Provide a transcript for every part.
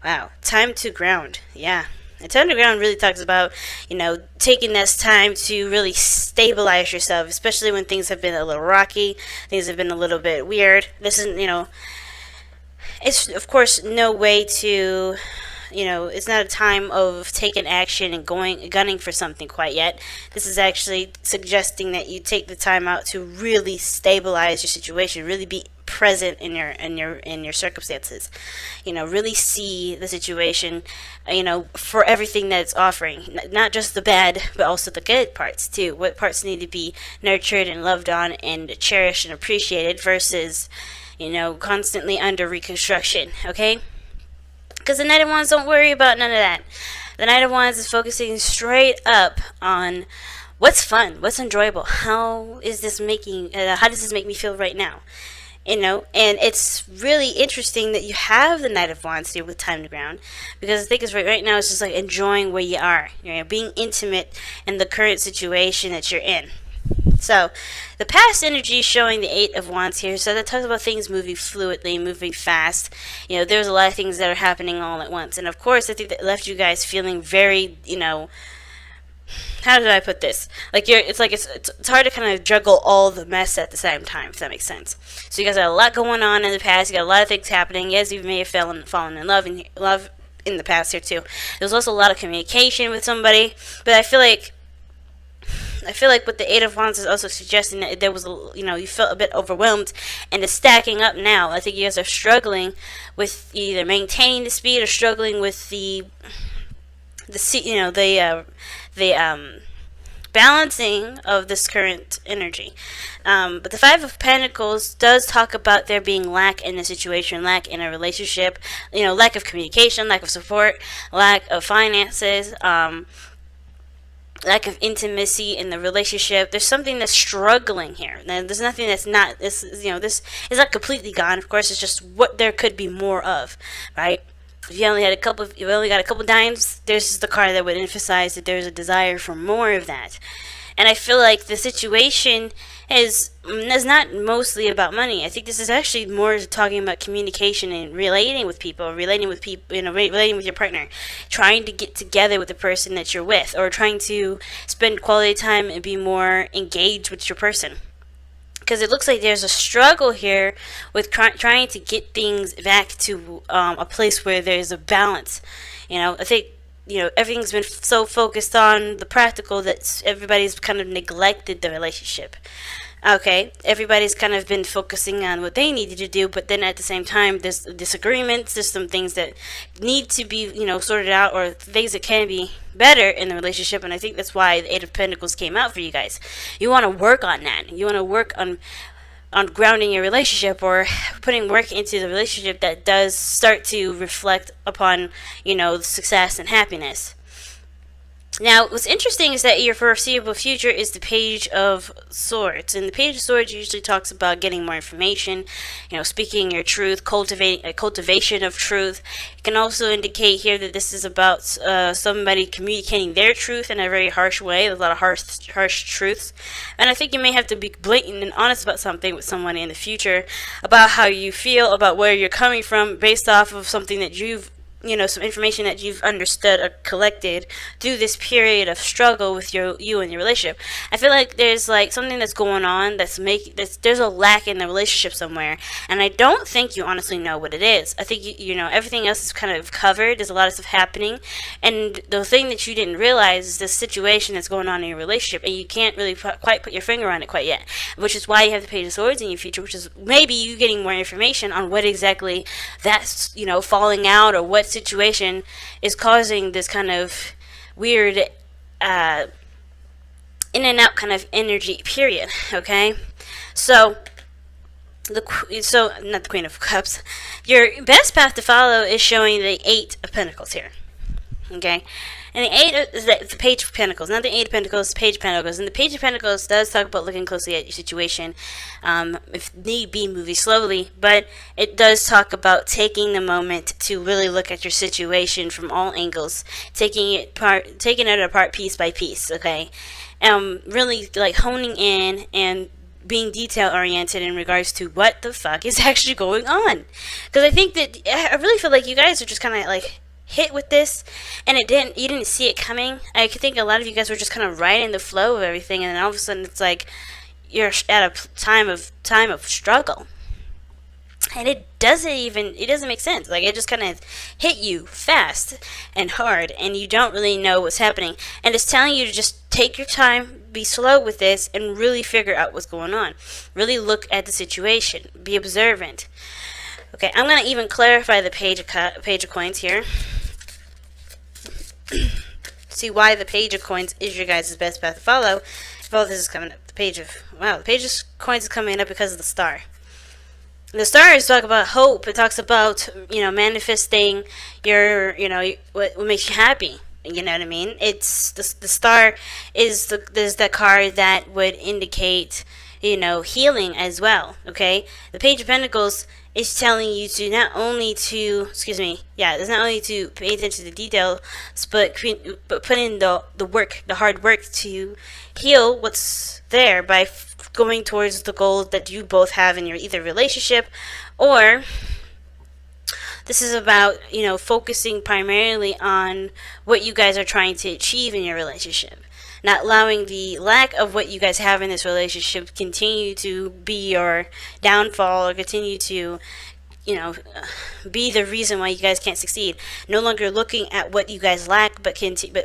Wow, time to ground. Yeah. And time to ground really talks about, taking this time to really stabilize yourself, especially when things have been a little rocky, things have been a little bit weird. This is, it's of course no way to, it's not a time of taking action and going gunning for something quite yet. This is actually suggesting that you take the time out to really stabilize your situation, really be present in your circumstances, really see the situation, for everything that it's offering, not just the bad but also the good parts too. What parts need to be nurtured and loved on and cherished and appreciated versus, constantly under reconstruction. Okay, because the Knight of Wands don't worry about none of that. The Knight of Wands is focusing straight up on what's fun, what's enjoyable, how is this making, how does this make me feel right now? And it's really interesting that you have the Knight of Wands here with time to ground, because I think it's right now it's just like enjoying where you are, being intimate in the current situation that you're in. So, the past energy is showing the Eight of Wands here. So that talks about things moving fluidly, moving fast. There's a lot of things that are happening all at once. And of course, I think that left you guys feeling very, how did I put this? It's hard to kind of juggle all the mess at the same time, if that makes sense. So you guys had a lot going on in the past. You got a lot of things happening. Yes, you may have fallen in love in the past here too. There's also a lot of communication with somebody, but I feel like with the Eight of Wands is also suggesting that there was, you felt a bit overwhelmed, and it's stacking up now. I think you guys are struggling with either maintaining the speed or struggling with the balancing of this current energy. But the Five of Pentacles does talk about there being lack in a situation, lack in a relationship, lack of communication, lack of support, lack of finances, lack of intimacy in the relationship. There's something that's struggling here. Now, there's nothing that's not, this is not completely gone. Of course, it's just what there could be more of, right? If you only got a couple dimes, there's the card that would emphasize that there's a desire for more of that. And I feel like the situation is not mostly about money. I think this is actually more talking about communication and relating with people, relating with your partner, trying to get together with the person that you're with, or trying to spend quality time and be more engaged with your person. Because it looks like there's a struggle here with trying to get things back to a place where there's a balance. I think everything's been so focused on the practical that everybody's kind of neglected the relationship. Okay, everybody's kind of been focusing on what they needed to do, but then at the same time, there's disagreements. There's some things that need to be, sorted out, or things that can be better in the relationship. And I think that's why the Eight of Pentacles came out for you guys. You want to work on that. You want to work on grounding your relationship, or putting work into the relationship that does start to reflect upon, success and happiness. Now, what's interesting is that your foreseeable future is the Page of Swords. And the Page of Swords usually talks about getting more information, speaking your truth, cultivating a cultivation of truth. It can also indicate here that this is about somebody communicating their truth in a very harsh way. There's a lot of harsh truths. And I think you may have to be blatant and honest about something with someone in the future, about how you feel, about where you're coming from, based off of something that you've some information that you've understood or collected through this period of struggle with you and your relationship. I feel like there's like something that's going on there's a lack in the relationship somewhere, and I don't think you honestly know what it is. I think everything else is kind of covered. There's a lot of stuff happening, and the thing that you didn't realize is this situation that's going on in your relationship, and you can't really quite put your finger on it quite yet, which is why you have the Page of Swords in your future, which is maybe you getting more information on what exactly that's falling out, or what situation is causing this kind of weird in and out kind of energy period. Okay, so not the Queen of Cups. Your best path to follow is showing the Eight of Pentacles here. Okay, and the Eight is the Page of Pentacles, not the Eight of Pentacles, the Page of Pentacles. And the Page of Pentacles does talk about looking closely at your situation, if need be, moving slowly. But it does talk about taking the moment to really look at your situation from all angles, taking it apart piece by piece. Okay, really like honing in and being detail oriented in regards to what the fuck is actually going on. Because I think that I really feel like you guys are just kind of like hit with this, and you didn't see it coming. I think a lot of you guys were just kind of riding the flow of everything, and then all of a sudden it's like you're at a time of struggle. And it doesn't make sense. Like, it just kind of hit you fast and hard, and you don't really know what's happening. And it's telling you to just take your time, be slow with this, and really figure out what's going on. Really look at the situation. Be observant. Okay, I'm going to even clarify the page of coins here. See why the page of coins is your guys' best path to follow. If all this is coming up, the page of coins is coming up because of the star. The stars talk about hope. It talks about, manifesting what makes you happy. You know what I mean? It's the star is the card that would indicate, healing as well. Okay, the Page of Pentacles is telling you to not only to pay attention to the details, but put in the hard work to heal what's there by going towards the goals that you both have in your either relationship, or this is about, focusing primarily on what you guys are trying to achieve in your relationship. Not allowing the lack of what you guys have in this relationship continue to be your downfall, or continue to, be the reason why you guys can't succeed. No longer looking at what you guys lack, but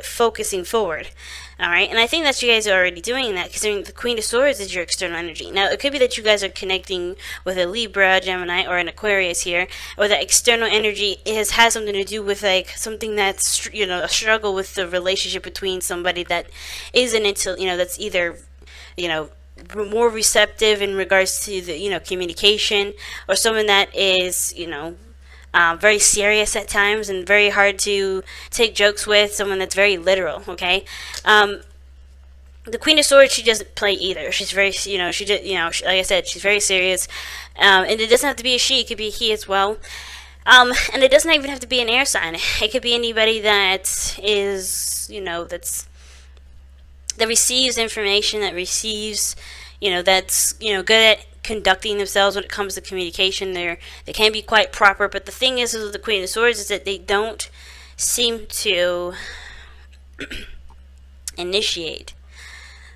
focusing forward. All right, and I think that you guys are already doing that, considering the Queen of Swords is your external energy. Now, it could be that you guys are connecting with a Libra, Gemini, or an Aquarius here, or that external energy has something to do with like something that's a struggle with the relationship between somebody that isn't into that's either more receptive in regards to the communication, or someone that is very serious at times and very hard to take jokes with, someone that's very literal. Okay, the Queen of Swords, she doesn't play either. She's very like I said, she's very serious, and it doesn't have to be a she, it could be a he as well. And it doesn't even have to be an air sign. It could be anybody that is that receives information, that receives, that's, good at conducting themselves when it comes to communication. They can be quite proper, but the thing is with the Queen of Swords is that they don't seem to initiate.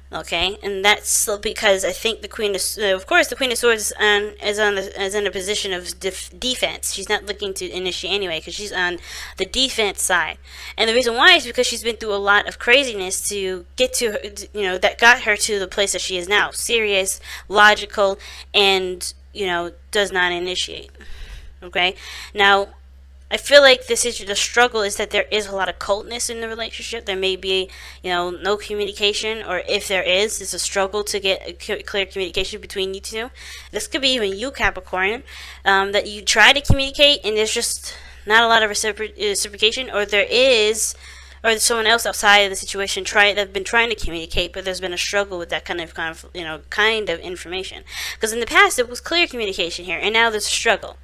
Okay, and that's because I think the Queen of course, the Queen of Swords is in a position of defense. She's not looking to initiate anyway, because she's on the defense side. And the reason why is because she's been through a lot of craziness to get to her, that got her to the place that she is now. Serious, logical, and does not initiate. Okay, now I feel like the struggle is that there is a lot of coldness in the relationship. There may be, no communication, or if there is, it's a struggle to get a clear communication between you two. This could be even you, Capricorn, that you try to communicate and there's just not a lot of reciprocation, or there's someone else outside of the situation that's been trying to communicate, but there's been a struggle with that kind of information. Because in the past it was clear communication here, and now there's a struggle.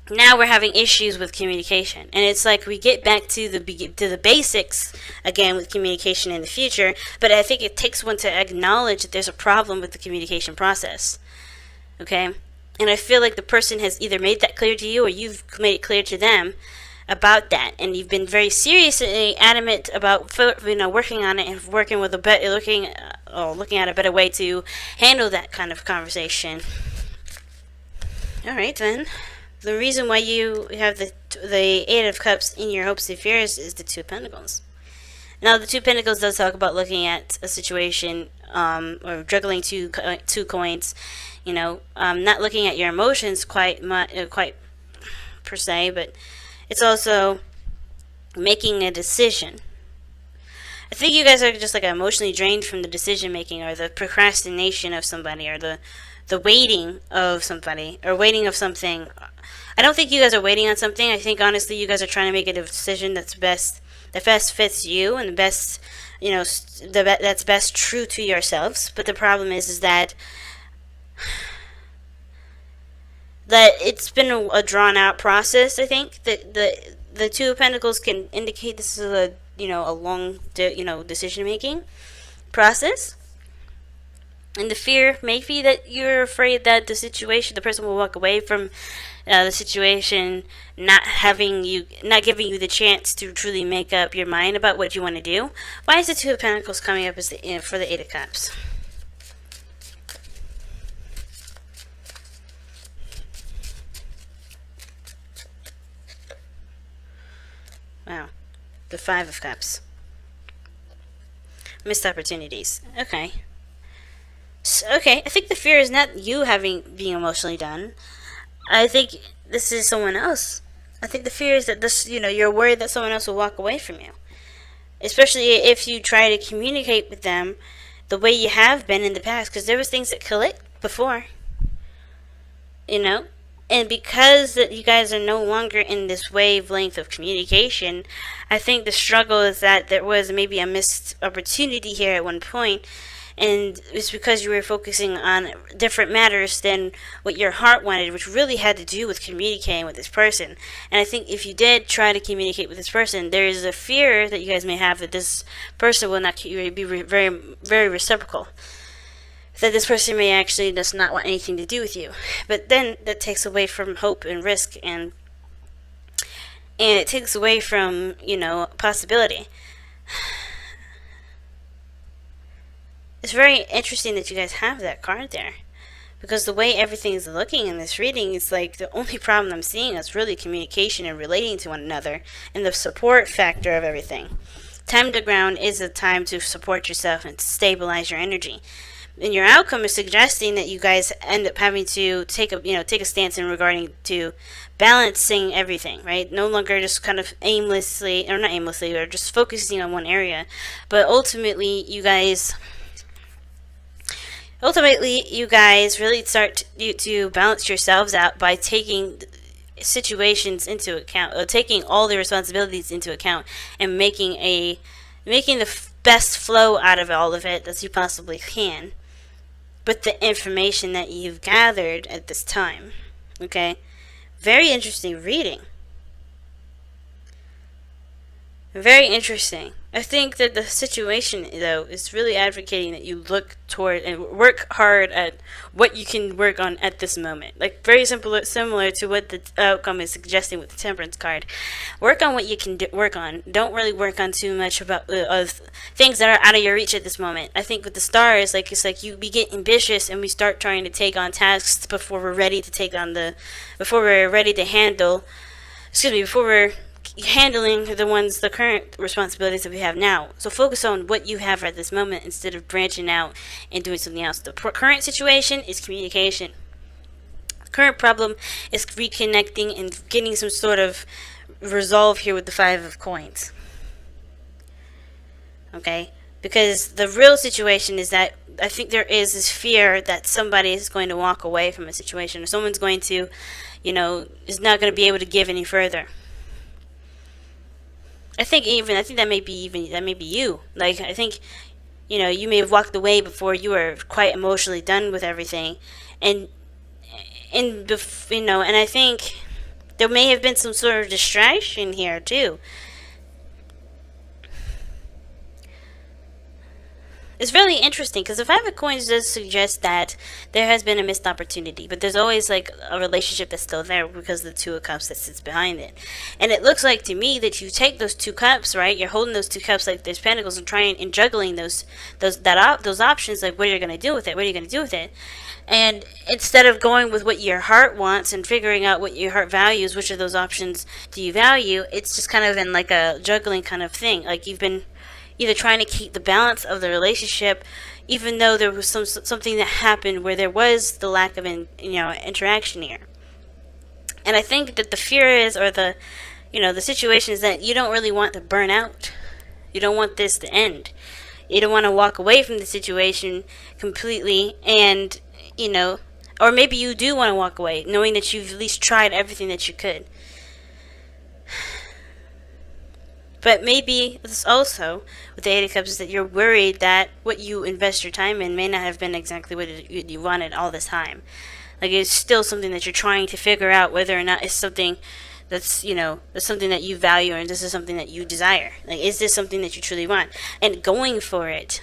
Now we're having issues with communication, and it's like we get back to the basics again with communication in the future. But I think it takes one to acknowledge that there's a problem with the communication process. Okay, and I feel like the person has either made that clear to you, or you've made it clear to them about that, and you've been very serious and adamant about working on it and working with looking at a better way to handle that kind of conversation. All right then. The reason why you have the Eight of Cups in your hopes and fears is the Two of Pentacles. Now, the Two of Pentacles does talk about looking at a situation, or juggling two coins. Not looking at your emotions quite per se, but it's also making a decision. I think you guys are just like emotionally drained from the decision making, or the procrastination of somebody, or the waiting of somebody, or waiting of something. I don't think you guys are waiting on something. I think honestly you guys are trying to make a decision that best fits you, and the best, that's best true to yourselves. But the problem is that it's been a drawn out process. I think that the Two of Pentacles can indicate this is a long decision making process. And the fear may be that you're afraid that the person will walk away from the situation, not giving you the chance to truly make up your mind about what you want to do. Why is the Two of Pentacles coming up as for the Eight of Cups? Wow, the Five of Cups. Missed opportunities. Okay. Okay, I think the fear is not you being emotionally done. I think this is someone else. I think the fear is that you're worried that someone else will walk away from you. Especially if you try to communicate with them the way you have been in the past, because there was things that clicked before. And because that you guys are no longer in this wavelength of communication, I think the struggle is that there was maybe a missed opportunity here at one point, and it's because you were focusing on different matters than what your heart wanted, which really had to do with communicating with this person. And I think if you did try to communicate with this person, there is a fear that you guys may have that this person will not be very, very reciprocal. That this person may actually does not want anything to do with you. But then that takes away from hope and risk, and it takes away from, possibility. It's very interesting that you guys have that card there, because the way everything is looking in this reading is like the only problem I'm seeing is really communication and relating to one another and the support factor of everything. Time to ground is a time to support yourself and stabilize your energy. And your outcome is suggesting that you guys end up having to take a stance in regarding to balancing everything, right? No longer just kind of aimlessly, or not aimlessly, or just focusing on one area, but ultimately you guys really start to balance yourselves out by taking situations into account, taking all the responsibilities into account, and making the best flow out of all of it as you possibly can. But the information that you've gathered at this time, okay? Very interesting reading. Very interesting. I think that the situation, though, is really advocating that you look toward and work hard at what you can work on at this moment. Like, very similar to what the outcome is suggesting with the Temperance card. Work on what you can work on. Don't really work on too much about things that are out of your reach at this moment. I think with the stars, it's like we get ambitious and we start trying to take on tasks before we're ready to handle. Before we're handling the current responsibilities that we have now. So focus on what you have at this moment instead of branching out and doing something else. The current situation is communication. The current problem is reconnecting and getting some sort of resolve here with the Five of Coins. Okay? Because the real situation is that I think there is this fear that somebody is going to walk away from a situation, or someone's going to, is not going to be able to give any further. I think that may be you. Like, I think, you may have walked away before you were quite emotionally done with everything, and I think there may have been some sort of distraction here too. It's really interesting because the Five of Coins does suggest that there has been a missed opportunity, but there's always like a relationship that's still there because of the Two of Cups that sits behind it. And it looks like to me that you take those two cups, right? You're holding those two cups like there's pentacles and trying and juggling those options, like what are you going to do with it? What are you going to do with it? And instead of going with what your heart wants and figuring out what your heart values, which of those options do you value, it's just kind of in like a juggling kind of thing. Like you've been either trying to keep the balance of the relationship, even though there was something that happened where there was the lack of interaction here. And I think that the fear is, or the situation is that you don't really want to burn out. You don't want this to end. You don't want to walk away from the situation completely, and or maybe you do want to walk away, knowing that you've at least tried everything that you could. But maybe it's also, with the Eight of Cups, is that you're worried that what you invest your time in may not have been exactly what you wanted all this time. Like, it's still something that you're trying to figure out whether or not it's something that's something that you value, and this is something that you desire. Like, is this something that you truly want? And going for it.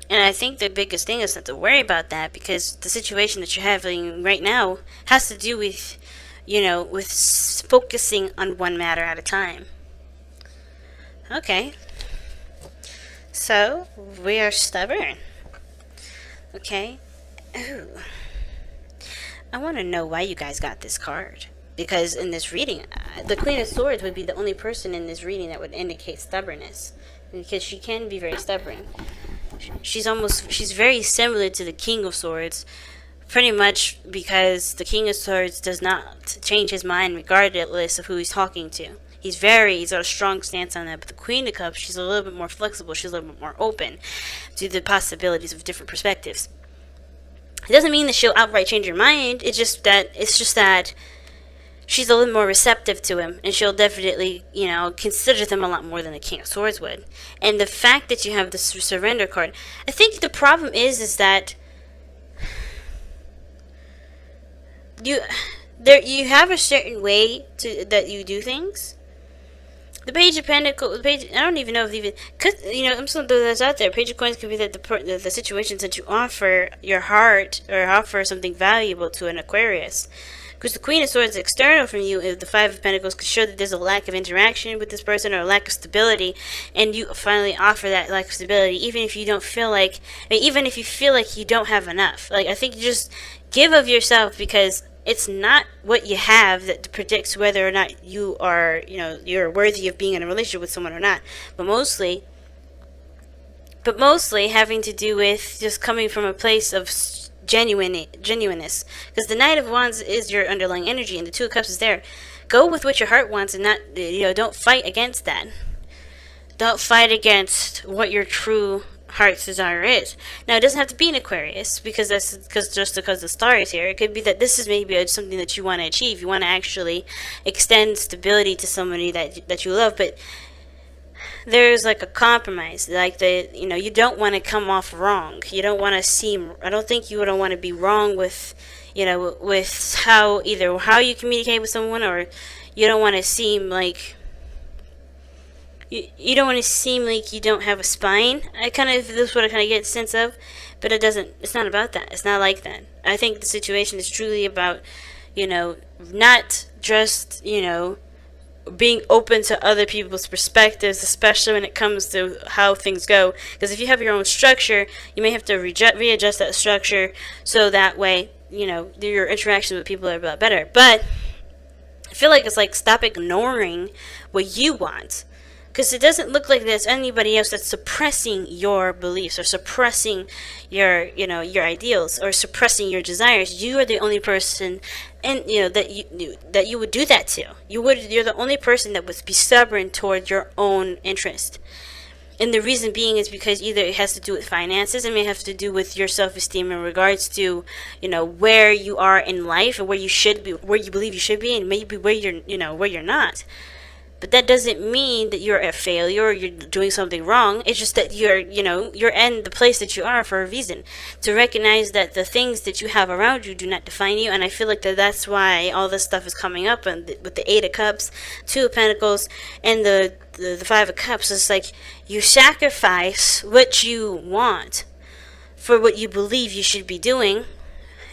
And I think the biggest thing is not to worry about that, because the situation that you're having right now has to do with, with focusing on one matter at a time. Okay. So, we are stubborn. Okay. Ooh. I want to know why you guys got this card. Because in this reading, the Queen of Swords would be the only person in this reading that would indicate stubbornness. Because she can be very stubborn. She's very similar to the King of Swords. Pretty much because the King of Swords does not change his mind regardless of who he's talking to. He's got a strong stance on that. But the Queen of Cups, she's a little bit more flexible. She's a little bit more open to the possibilities of different perspectives. It doesn't mean that she'll outright change her mind. It's just that she's a little more receptive to him, and she'll definitely, consider them a lot more than the King of Swords would. And the fact that you have the surrender card, I think the problem is that you have a certain way that you do things. The Page of Pentacles, I don't even know if even, cause I'm just gonna throw this out there. Page of Coins could be that the situations that you offer your heart or offer something valuable to an Aquarius. Because the Queen of Swords is external from you, if the Five of Pentacles could show that there's a lack of interaction with this person or a lack of stability, and you finally offer that lack of stability, even if you don't feel like, even if you feel like you don't have enough. Like, I think you just give of yourself, because it's not what you have that predicts whether or not you are, you're worthy of being in a relationship with someone or not. But mostly having to do with just coming from a place of genuineness. Because the Knight of Wands is your underlying energy, and the Two of Cups is there. Go with what your heart wants, and not, don't fight against that. Don't fight against what your true heart's desire is. Now, it doesn't have to be an Aquarius, because because the star is here. It could be that this is maybe something that you want to achieve. You want to actually extend stability to somebody that you love, but there's like a compromise. Like, you don't want to come off wrong. You don't want to seem, I don't think you don't want to be wrong with, with how you communicate with someone, or you don't want to seem like, you don't want to seem like you don't have a spine. This is what I kind of get a sense of, but it's not about that. It's not like that. I think the situation is truly about, not just, being open to other people's perspectives, especially when it comes to how things go. Because if you have your own structure, you may have to readjust that structure, so that way, your interactions with people are a lot better. But I feel like it's like, stop ignoring what you want. Because it doesn't look like there's anybody else that's suppressing your beliefs, or suppressing your ideals, or suppressing your desires. You are the only person, and that you would do that to. You're the only person that would be stubborn toward your own interest. And the reason being is because either it has to do with finances, it may have to do with your self-esteem in regards to, where you are in life, or where you should be, where you believe you should be, and maybe where you're not. But that doesn't mean that you're a failure or you're doing something wrong. It's just that you're in the place that you are for a reason. To recognize that the things that you have around you do not define you. And I feel like that's why all this stuff is coming up. And with the Eight of Cups, Two of Pentacles, and the Five of Cups, it's like you sacrifice what you want for what you believe you should be doing,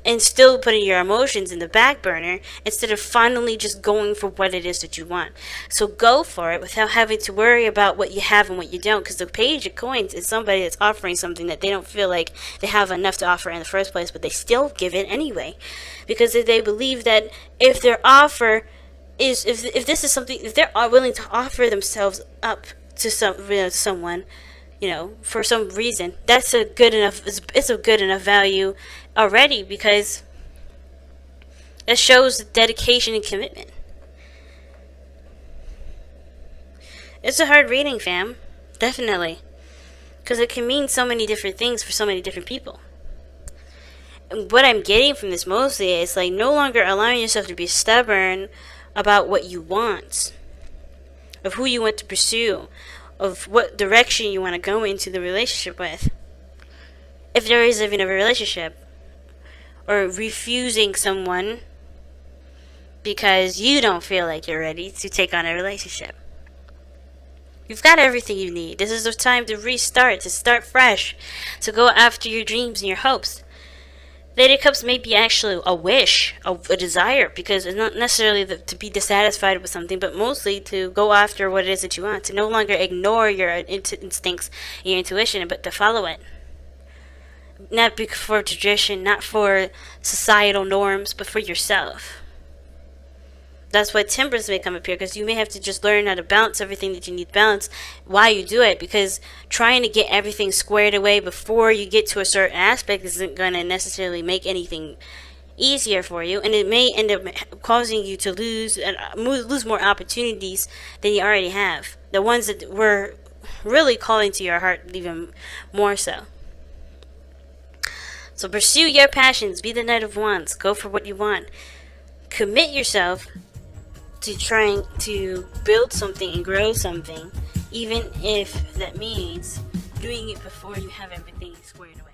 and still putting your emotions in the back burner, instead of finally just going for what it is that you want. So go for it without having to worry about what you have and what you don't, because the Page of Coins is somebody that's offering something that they don't feel like they have enough to offer in the first place, but they still give it anyway, because if they believe that if their offer is, if this is something, if they're willing to offer themselves up to someone, for some reason, that's a good enough, it's a good enough value already, because it shows dedication and commitment. It's a hard reading, fam. Definitely. Because it can mean so many different things for so many different people. And what I'm getting from this mostly is like, no longer allowing yourself to be stubborn about what you want, of who you want to pursue, of what direction you want to go into the relationship with. If there is even a relationship. Or refusing someone because you don't feel like you're ready to take on a relationship. You've got everything you need. This is the time to restart, to start fresh, to go after your dreams and your hopes. Lady of Cups may be actually a wish, a desire, because it's not necessarily to be dissatisfied with something, but mostly to go after what it is that you want, to no longer ignore your instincts, your intuition, but to follow it. Not for tradition, not for societal norms, but for yourself. That's why Temperance may come up here, because you may have to just learn how to balance everything that you need to balance while you do it, because trying to get everything squared away before you get to a certain aspect isn't going to necessarily make anything easier for you, and it may end up causing you to lose more opportunities than you already have. The ones that were really calling to your heart even more so. So pursue your passions. Be the Knight of Wands. Go for what you want. Commit yourself to trying to build something and grow something, even if that means doing it before you have everything squared away.